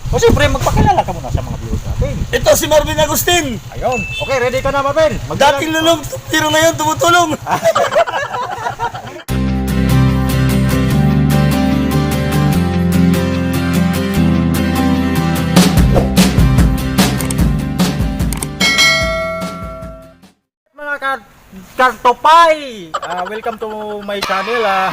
O siyempre, magpakilala ka muna sa mga viewers natin. Ito si Marvin Agustin. Ayun. Okay, ready ka na, Marvin? Dating lulong, pero ngayon tumutulong. Mga kartopay! Welcome to my channel.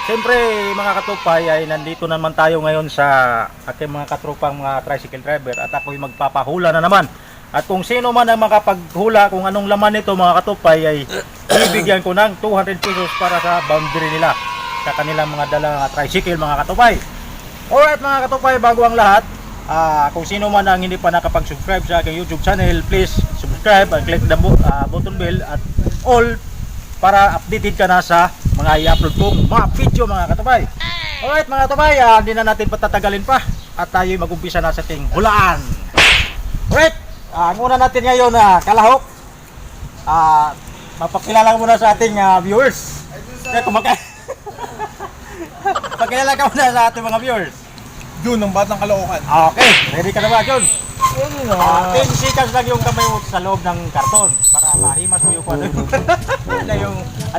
Siyempre mga katupay ay nandito naman tayo ngayon sa ating mga katropang mga tricycle driver at ako'y magpapahula na naman. At kung sino man ang makapaghula kung anong laman nito mga katupay ay ibigyan ko ng 200 pesos para sa boundary nila sa kanilang mga dalang tricycle mga katupay. Alright mga katupay, bago ang lahat, kung sino man ang hindi pa nakapag-subscribe sa aking YouTube channel, please subscribe and click the button bell at all para updated ka na sa mga i-upload kong mga video mga katubay. Alright mga katubay, hindi na natin patatagalin pa at tayo mag-umpisa na sa ating hulaan. Alright, ang una natin ngayon na kalahok, mapakilala muna sa ating viewers. Pakilala ka muna sa ating mga viewers. Jun, ng Batang Caloocan. Okay, ready ka na ba, John? 10 seconds lang yung kamay mo sa loob ng karton para mahimas mo yung ano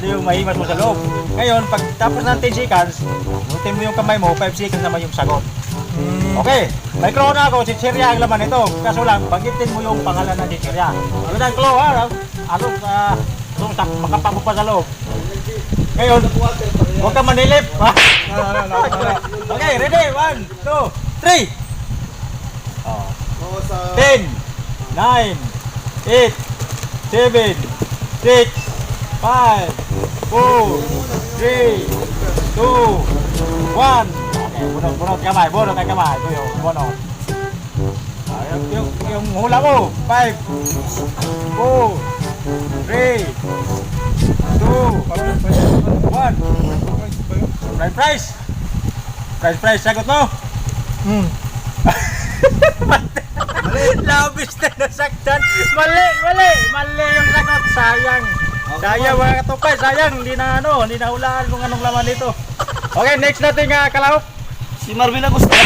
yung mahimas mo sa loob. Ngayon, pag tapos ng 10 seconds, butin mo yung kamay mo, 5 seconds naman yung sagot. Okay, may clue na ako, chichirya ang laman nito. Kaso lang, bagitin mo yung pangalan ng chichirya. Yun ang clue, ha? Ano, makapago pa sa loob. Ngayon, huwag ka manilip. Okay, ready? 1, 2, 3. 10, 9, 8, 7, 6, 5, 4, 3, 2, 1. Okay, bunot kamay, bunot ang kamay. Ito yung bunot. Yung hula mo. 5, 4, 3, 2, 1. Price, sagot mo? Labis na nasaktan. Mali yung sagot. Sayang mga katupay, sayang. Hindi na hulaan kung anong laman nito. Okay, next natin kalahok. Si Marvin Agustin.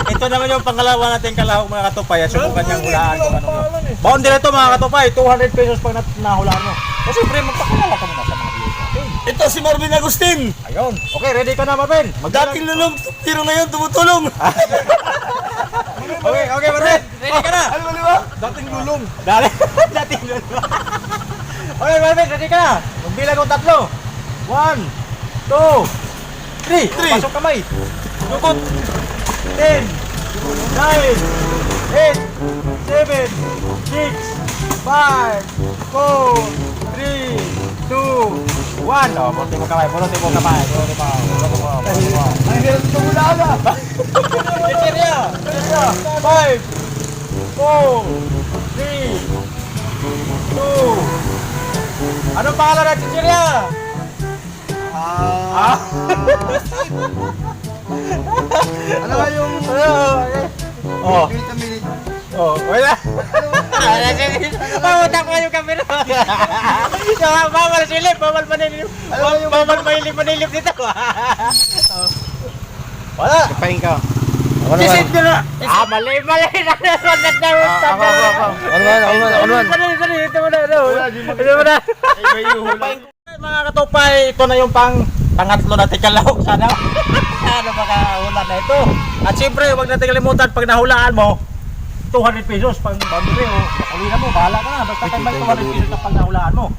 Ito naman yung pangalawa natin kalahok mga katupay. Subukan niyang hulaan kung anong yun. Boundary ito mga katupay, 200 pesos pag nahulaan mo. O siyempre, magpakilala ka muna sa mga viewers natin. Ito si Marvin Agustin. Ayun. Okay, ready ka na, Marvin? Dating lulong, pero ngayon tumutulong. Okay, Marvin. Ready ka na? Ano ba? Dating lulong. Dating lulong. Okay, Marvin, ready ka na? Magbilang ng 3. 1, 2, 3. Pasok kamay. Lukot. 10, 9, 8, 7, 6, 5, 4, 3, 2, 1. Bunutin mo kamay. Ang hirap ito mula ka. Chichirya. 5, 4, 3, 2. Anong pangalan ng chichirya? Ano ba yung... Wala. Pamutak mo yung camera. Bawal silip, bawal manilip dito. Wala. Kapain ka. Sisit nyo na. Mali. Mga katupay, ito na yung pangatlo natin kalahok. Sana makahula na ito. At siyempre, huwag natin kalimutan pag nahulaan mo 200 pesos pag boundary o nakawin na mo, bahala ka na. Basta kayo may 200 pesos na pag nahulaan mo.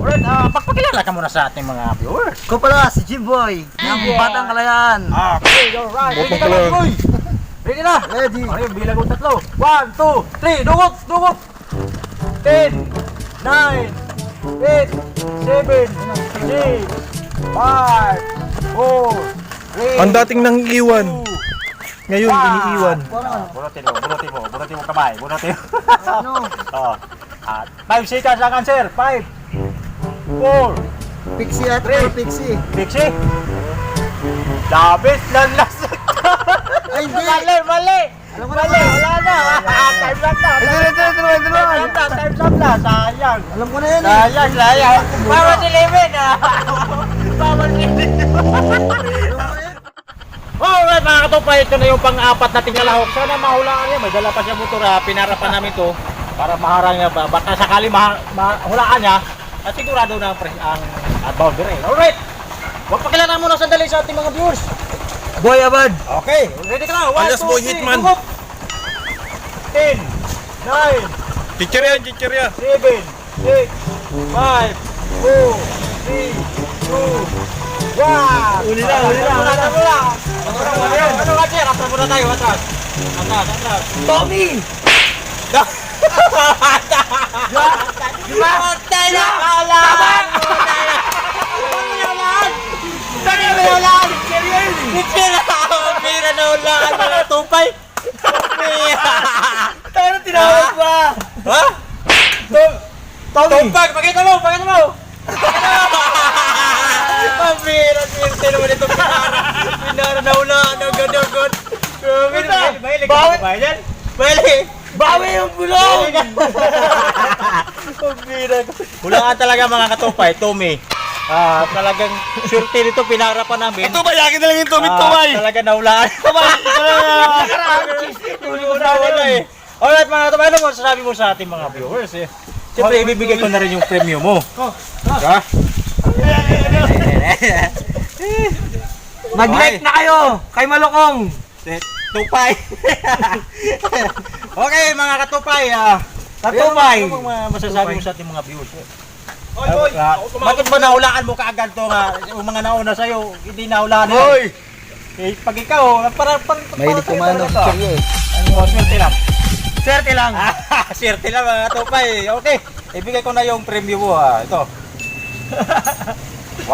Alright, magpakilala ka muna sa ating mga viewers. Ko pala, si Jimboy. Ng Batang Kalayaan. Okay, alright. Ready ka na, boy? Ready na? Ready. Okay, bilang ko 3. 1, 2, 3, dugot! 10, 9, 8, 7, 6, 5, 4, 3. Ang dating nang iwan. Ngayon, iniiwan. Bunutin mo kamay. Bunutin mo. 5 seconds ang answer. 5, 4, Pixie at 3. Pixie. Pixie. Labis lang lasag. Ay, hindi. Mali. Wala na. Time's up na. Time's up na. Sayang. Alam ko na yan Sayang. Bawal silipin. Bawal silipin. Alright mga katupay, ito na yung pang-apat nating kalahok. Sana mahulaan niya, may dala pa siya motor ha. Pinarapan namin to para maharang niya ba. Baka sakali mahulaan niya, at sigurado na ang boundary. Alright, magpakilala muna sandali sa ating mga viewers. Boy Abad. Okay, ready ka na? 1, Alias 2, Boy 3, Hitman. tugok! 10, 9, Teacher yan, teacher yan. 7, 6, 5, 4, 3, 2, 1. Uli na. Ano ka, Jer? Atras muna tayo, atras. Atras. Tommy! Patay na! Alam! Patay na! Alam! Picture na! Pira na ulaan mga tupay! Tayo tinawag pa! Ha? Tumpag! Pakita mo! Pambira! Swerte naman ito pinara na ulaan! Agad! Bawi yung bulong! Pambira! Hulaan talaga mga katupay, Tommy. Talagang swerte nito pinara pa namin. Ito ba, yakin na lang yung tumit-tumay. Talaga naulaan. Alright mga katupay, ano mo sasabi mo sa ating mga viewers eh? Siyempre ibibigay ko na rin yung premium mo. Ha? Mag-like na kayo kay Malokong. Tupay. Okay mga katupay, Katupay. ano mga masasabi mo sa ating mga viewers? Bakit ba nahulaan mo kaagad to nga yung mga nauna sa'yo, hindi nahulaan mo? Eh, pag ikaw, Mahilig kumano. Swerte lang. Swerte lang. Swerte lang mga katupay. Okay, ibigay ko na yung premium mo ha. Ito. 1, 2.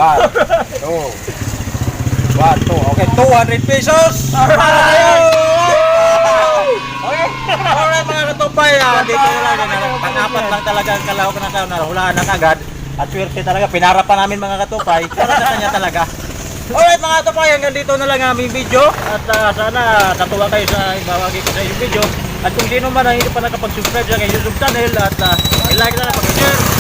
1, 2. Okay, 200 pesos. Okay. Alright mga katupay, dito na lang. Pang-apat lang talaga ang kalahok na sa nahulaan na kagad. At swerte talaga, pinara pa namin mga katupay. Para sa kanya talaga. Alright mga katupay, hanggang dito na lang ang aming video. At sana natuwa kayo sa ibawagi ko sa inyong video. At kung sino man ang hindi pa nakapag-subscribe sa aking YouTube channel at i-like na lang, pag-share.